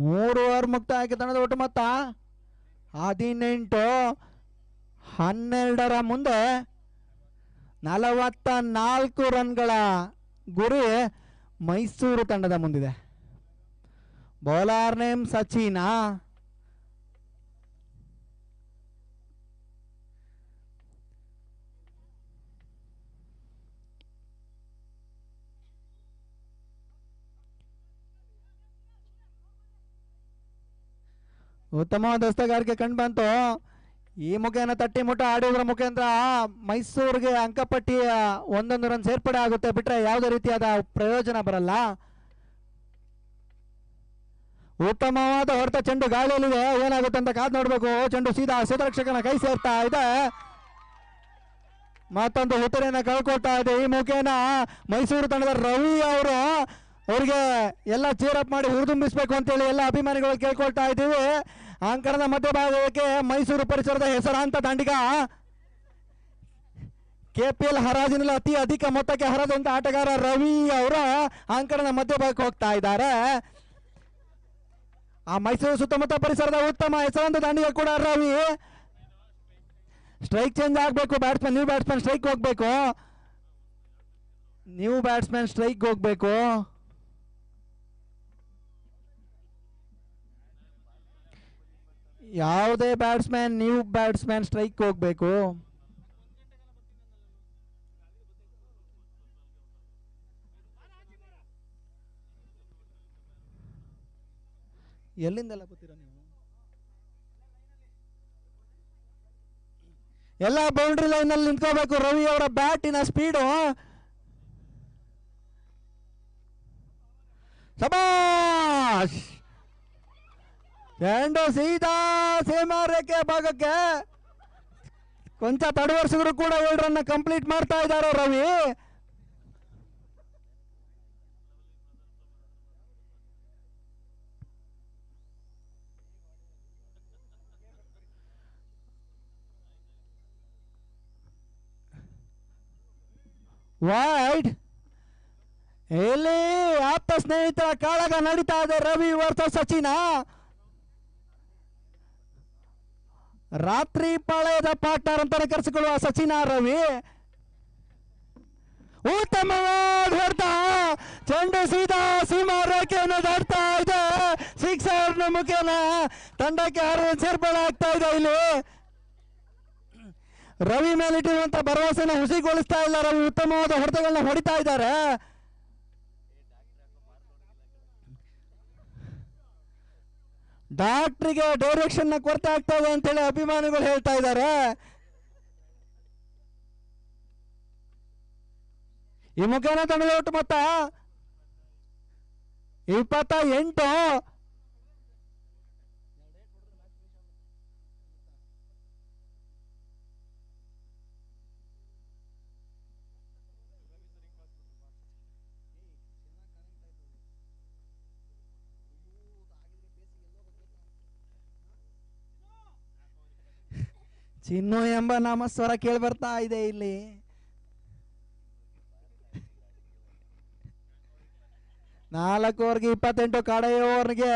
ಮೂರು ಓವರ್ ಮುಕ್ತಾಯಕ್ಕೆ ತಂಡದ ಒಟ್ಟು ಮೊತ್ತ 18. 12ರ ಮುಂದೆ 44 ರನ್ಗಳ ಗುರಿ ಮೈಸೂರು ತಂಡದ ಮುಂದಿದೆ. Bowler name Sachin. ಉತ್ತಮವಾದ ಹಸ್ತಗಾರಿಕೆ ಕಂಡು ಬಂತು. ಈ ಮುಖೇನ ತಟ್ಟಿ ಮುಟ್ಟ ಆಡುವುದರ ಮುಖೇಂದ್ರ ಮೈಸೂರಿಗೆ ಅಂಕಪಟ್ಟಿಯ 1 ರನ್ ಸೇರ್ಪಡೆ ಆಗುತ್ತೆ. ಬಿಟ್ರೆ ಯಾವುದೇ ರೀತಿಯಾದ ಪ್ರಯೋಜನ ಬರಲ್ಲ. ಉತ್ತಮವಾದ ಹೊರತ ಚೆಂಡು ಗಾಳಿಯಲ್ಲಿದೆ, ಏನಾಗುತ್ತೆ ಅಂತ ಕಾದ್ ನೋಡ್ಬೇಕು. ಚೆಂಡು ಸೀದಾ ಕ್ಷೇತ್ರರಕ್ಷಕನ ಕೈ ಸೇರ್ತಾ ಇದೆ. ಮತ್ತೊಂದು ಹುತ್ತರಿಯನ್ನ ಕಳ್ಕೊಳ್ತಾ ಇದೆ. ಈ ಮುಖೇನ ಮೈಸೂರು ತಂಡದ ರವಿ ಅವರು ಅವ್ರಿಗೆ ಎಲ್ಲ ಚೇರಪ್ ಮಾಡಿ ಹುರಿದುಂಬಿಸ್ಬೇಕು ಅಂತೇಳಿ ಎಲ್ಲ ಅಭಿಮಾನಿಗಳು ಕೇಳ್ಕೊಳ್ತಾ ಇದ್ದೀವಿ. ಅಂಕಣದ ಮಧ್ಯಭಾಗಕ್ಕೆ ಮೈಸೂರು ಪರಿಸರದ ಹೆಸರಾಂತ ದಾಂಡಿಗ KPL ಹರಾಜಿನಲ್ಲಿ ಅಧಿಕ ಮೊತ್ತಕ್ಕೆ ಹರಿದಂತ ಆಟಗಾರ ರವಿ ಅವರು ಅಂಕಣದ ಮಧ್ಯಭಾಗಕ್ಕೆ ಹೋಗ್ತಾ ಇದ್ದಾರೆ. ಆ ಮೈಸೂರು ಸುತ್ತಮುತ್ತ ಪರಿಸರದ ಉತ್ತಮ ಹೆಸರಾಂತ ದಾಂಡಿಗ ಕೂಡ ರವಿ. ಸ್ಟ್ರೈಕ್ ಚೇಂಜ್ ಆಗಬೇಕು. ಬ್ಯಾಟ್ಸ್ಮನ್ ನ್ಯೂ ಬ್ಯಾಟ್ಸ್ಮನ್ ಸ್ಟ್ರೈಕ್ ಹೋಗ್ಬೇಕು. ನ್ಯೂ ಬ್ಯಾಟ್ಸ್ಮನ್ ಸ್ಟ್ರೈಕ್ ಹೋಗ್ಬೇಕು. ಯಾವುದೇ ಬ್ಯಾಟ್ಸ್ಮನ್ ನ್ಯೂ ಬ್ಯಾಟ್ಸ್ಮನ್ ಸ್ಟ್ರೈಕ್ ಹೋಗ್ಬೇಕು. ಎಲ್ಲಿಂದೆಲ್ಲ ಗೊತ್ತಿರ ನೀವು? ಎಲ್ಲ ಬೌಂಡ್ರಿ ಲೈನ್ ಅಲ್ಲಿ ನಿಂತ್ಕೋಬೇಕು. ರವಿ ಅವರ ಬ್ಯಾಟಿನ ಸ್ಪೀಡು ಶಬಾಷ್. ಚೆಂಡು ಸೀದಾ ಸೀಮಾ ರೇಖೆ ಭಾಗಕ್ಕೆ ಕೊಂಚ ತಡವರ್ಸಿದ್ರು ಕೂಡ 7 ರನ್ ಕಂಪ್ಲೀಟ್ ಮಾಡ್ತಾ ಇದ್ದಾರೆ ರವಿ. ವೈಡ್. ಇಲ್ಲಿ ಆಪ್ತ ಸ್ನೇಹಿತರ ಕಾಳಗ ನಡೀತಾ ಇದೆ. ರವಿ ವರ್ಸಸ್ ಸಚಿನ. ರಾತ್ರಿ ಪಾಳಯದ ಪಾರ್ಟ್ನರ್ ಅಂತಾನೆ ಕರೆಸಿಕೊಳ್ಳುವ ಸಚಿನ ರವಿ. ಉತ್ತಮವಾದ ಹೊಡೆತ. ಚೆಂಡು ಸೀದಾ ಸೀಮಾ ರೇಖೆಯನ್ನು ದಾಟ್ತಾ ಇದೆ. ಸಿಕ್ಸರ್ ಮುಖೇನ ತಂಡಕ್ಕೆ 6 ರನ್ ಸೇರ್ಪಡೆ ಆಗ್ತಾ ಇದೆ. ಇಲ್ಲಿ ರವಿ ಮೇಲಿಟ್ಟಿರುವಂತ ಭರವಸೆನ ಹುಸಿಗೊಳಿಸ್ತಾ ಇಲ್ಲ. ರವಿ ಉತ್ತಮವಾದ ಹೊಡೆತಗಳನ್ನ ಹೊಡಿತಾ ಇದ್ದಾರೆ. ಡಾಕ್ಟ್ರಿಗೆ ಡೈರೆಕ್ಷನ್ ಕೊರತೆ ಆಗ್ತಾ ಇದೆ ಅಂತೇಳಿ ಅಭಿಮಾನಿಗಳು ಹೇಳ್ತಾ ಇದ್ದಾರೆ. ಈ ಮುಖೇನ ತಂಡದ ಒಟ್ಟು ಮೊತ್ತ 28. ಚಿನ್ನು ಎಂಬ ನಾಮಸ್ವರ ಕೇಳಿ ಬರ್ತಾ ಇದೆ ಇಲ್ಲಿ. ನಾಲ್ಕು ಓವರ್ಗೆ 28. ಕಡೆಯ ಓವರ್ಗೆ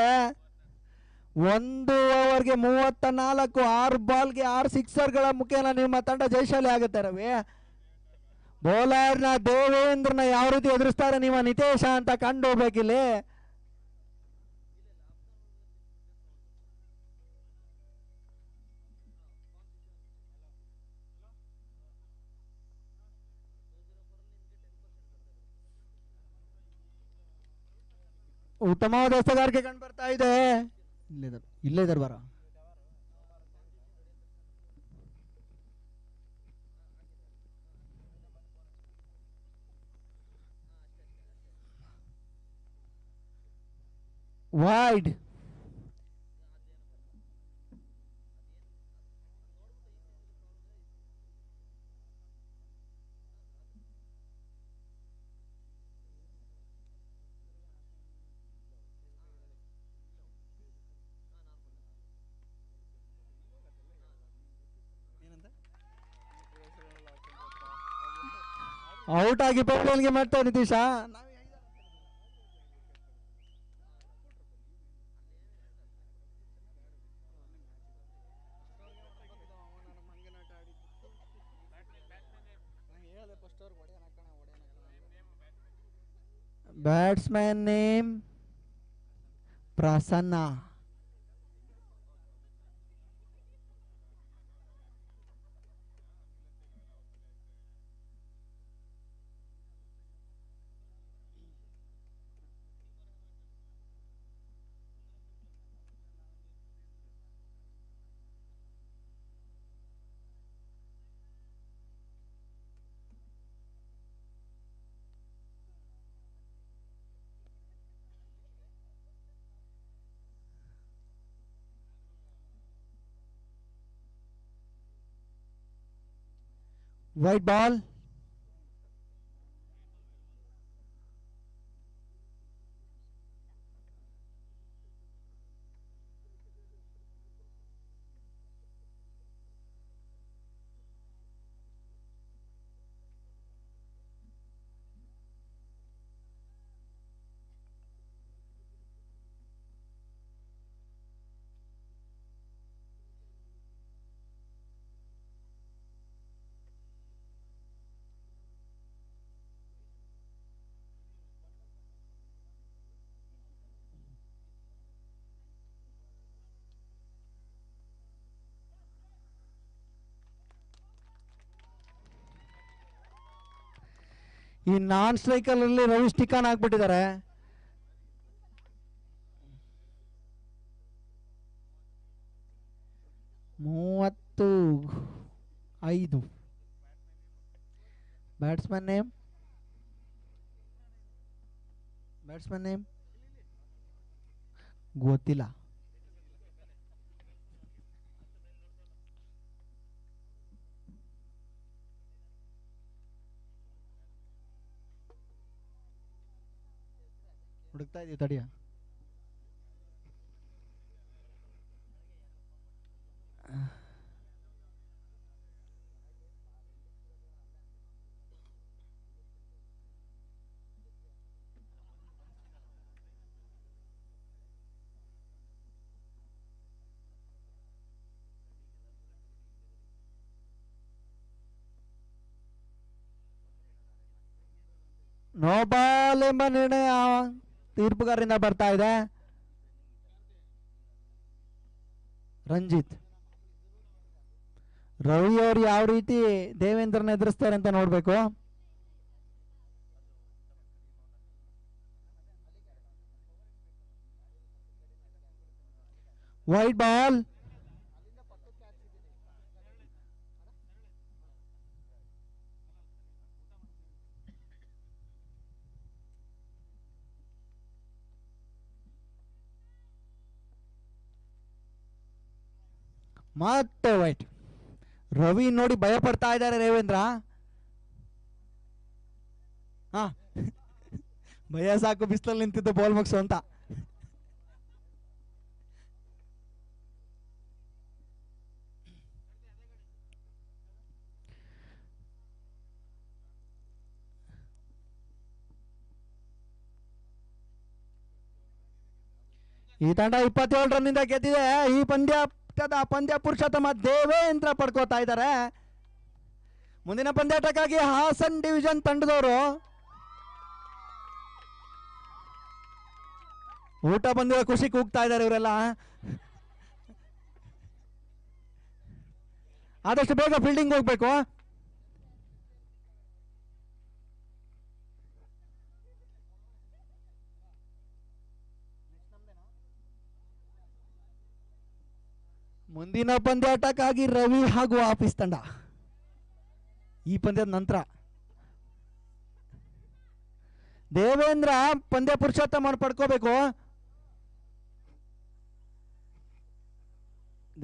1 ಓವರ್ಗೆ 34. 6 ಬಾಲ್ಗೆ 6 ಸಿಕ್ಸರ್ಗಳ ಮುಖೇನ ನಿಮ್ಮ ತಂಡ ಜಯಶಾಲಿ ಆಗುತ್ತೆ ರವಿ. ಬೌಲರ್ನ ದೇವೇಂದ್ರನ ಯಾವ ರೀತಿ ಎದುರಿಸ್ತಾರೆ ನಿಮ್ಮ ನಿತೇಶ ಅಂತ ಕಂಡು ಹೋಗ್ಬೇಕಿಲ್ಲಿ. ಉತ್ತಮವಾದ ಎಸೆಗಾರಿಕೆ ಕಂಡು ಬರ್ತಾ ಇದೆ. ಇಲ್ಲೇ ಇದ್ದಾರೆ ಬರ. ವೈಡ್. ಔಟ್ ಆಗಿ ಪವನ್ಗೆ ಮಾಡ್ತಾ Nitisha. Batsman name Prasanna. White ball. ಈ ನಾನ್ ಸ್ಟ್ರೈಕರ್ ಅಲ್ಲಿ ರವಿ ಸ್ಟಿಕಾನ್ ಆಗ್ಬಿಟ್ಟಿದ್ದಾರೆ. ಮೂವತ್ತು 5. ಬ್ಯಾಟ್ಸ್ಮನ್ ನೇಮ್ ಗೊತ್ತಿಲ್ಲ. ಹುಡುಕ್ತಾ ಇದೀವಿ ತಡಿಯ. ನೋ ಬಾಲ್ ಎಂಬ ನಿರ್ಣಯ ತೀರ್ಪುಗಾರರಿಂದ ಬರ್ತಾ ಇದೆ. ರಂಜಿತ್, ರವಿ ಅವರು ಯಾವ ರೀತಿ ದೇವೇಂದ್ರನ ಎದುರಿಸ್ತಾರೆ ಅಂತ ನೋಡ್ಬೇಕು. White ball. ಮತ್ತೆ ವೈಟ್. ರವಿ ನೋಡಿ ಭಯ ಪಡ್ತಾ ಇದ್ದಾರೆ ದೇವೇಂದ್ರ. ಹಾ, ಭಯ ಸಾಕು, ಬಿಸಿಲಲ್ಲಿ ನಿಂತಿದ್ದು ಬಾಲ್ ಮುಗಿಸು ಅಂತ. ಈ ತಂಡ 27 ರನ್ನಿಂದ ಗೆದ್ದಿದೆ. ಈ ಪಂದ್ಯ ಪುರುಷೋತ್ತಮ ದೇವೇಂದ್ರ ಪಡ್ಕೋತಾ ಇದ್ದಾರೆ. ಮುಂದಿನ ಪಂದ್ಯಾಟಕ್ಕಾಗಿ ಹಾಸನ್ ಡಿವಿಷನ್ ತಂಡದವರು ಊಟ ಬಂದಿರೋ ಖುಷಿ ಕೂಗ್ತಾ ಇದ್ದಾರೆ ಇವರೆಲ್ಲ. ಆದಷ್ಟು ಬೇಗ ಫೀಲ್ಡಿಂಗ್ ಹೋಗ್ಬೇಕು. ಮುಂದಿನ ಪಂದ್ಯಾಟಕ್ಕಾಗಿ ರವಿ ಹಾಗೂ ಆಫೀಸ್ ತಂಡ ಈ ಪಂದ್ಯದ ನಂತರ. ದೇವೇಂದ್ರ ಪಂದ್ಯ ಪುರುಷೋತ್ತಮವನ್ನು ಪಡ್ಕೋಬೇಕು.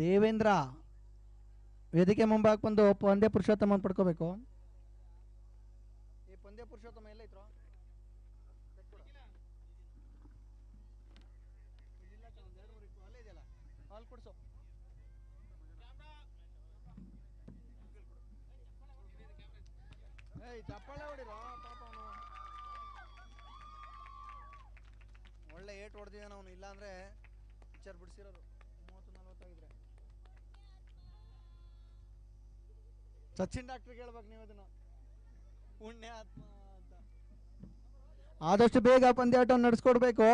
ದೇವೇಂದ್ರ ವೇದಿಕೆ ಮುಂಭಾಗ ಬಂದು ಪಂದ್ಯ ಪುರುಷೋತ್ತಮವನ್ನು ಪಡ್ಕೋಬೇಕು. ಈ ಪಂದ್ಯ ಪುರುಷೋತ್ತಮ ಎಲ್ಲ ಇದ್ರು ಚಪ್ಪಾಳೆ ಹೊಡಿರೋ ಪಾಪ. ಅವನು ಒಳ್ಳೆ ಏಟ್ ಹೊಡೆದಿದ್ದಾನೆ ಅವನು, ಇಲ್ಲಾಂದ್ರೆ ಪಿಕ್ಚರ್ ಬಿಡಿಸಿರೋದು 30-40 ಆಗಿದ್ರೆ. ಸಚಿನ್ ಡಾಕ್ಟರ್ ಹೇಳ್ಬೇಕು ನೀವು ಅದನ್ನ, ಪುಣ್ಯ ಆತ್ಮ ಅಂತ. ಆದಷ್ಟು ಬೇಗ ಪಂದ್ಯಾಟವನ್ನು ನಡೆಸ್ಕೊಡ್ಬೇಕು.